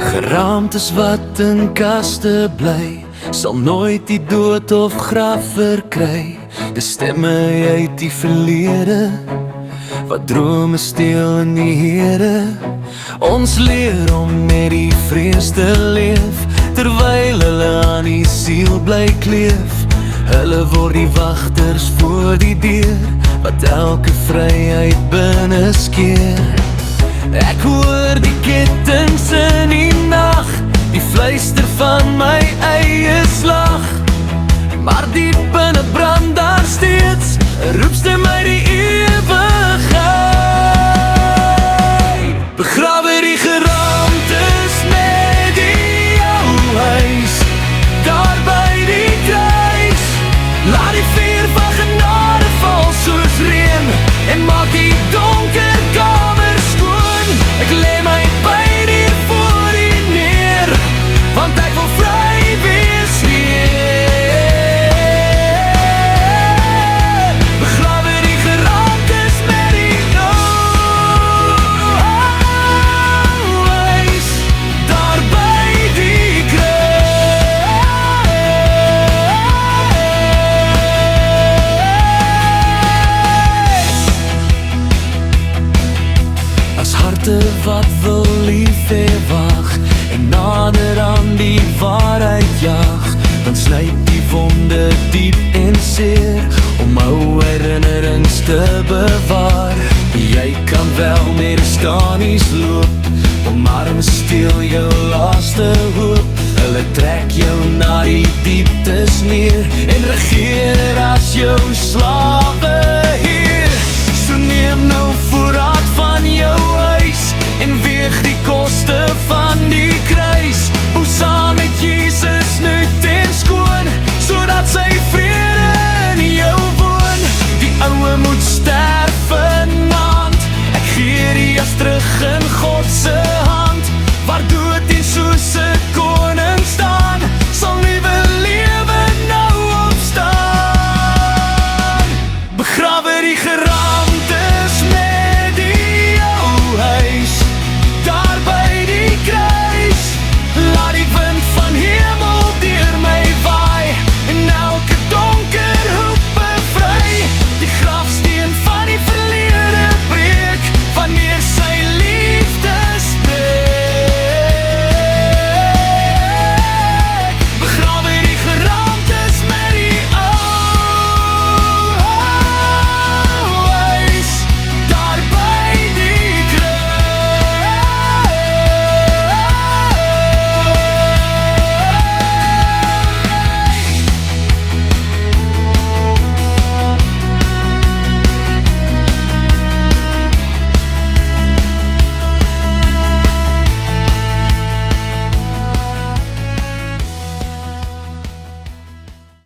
Geraamtes wat in kaste bly, sal nooit die dood of graf verkry. Dis stemme uit die verlede, wat drome steel in die Here. Ons leer om met die vrees te leef, terwyl hulle aan die siel bly kleef. Hulle word die wagters voor die deur, wat elke vryheid binne skeer. Ek hoor die kettings in die nag, die fluister van my eie slag. Maar diep binne brand daar steeds 'n roepstem uit die ewigheid. Begrawe die geraamtes met die ou huis, daar by die kruis. Laat die vuur van genade val soos reën, en maak die donker kamer skoon. Ek lê my pyn hier voor U neer, want ek wil vry wees weer. Begrawe die geraamtes met die ou huis, daar by die kruis. As harte wat wil lief hê wag, en nader aan die waarheid jag, dan slyp die wonde diep en seer, om ou herinnerings te bewaar. Jy kan wel met stanies loop, omarm steel jou laaste hoop. Hulle trek jou na die dieptes neer, en regeer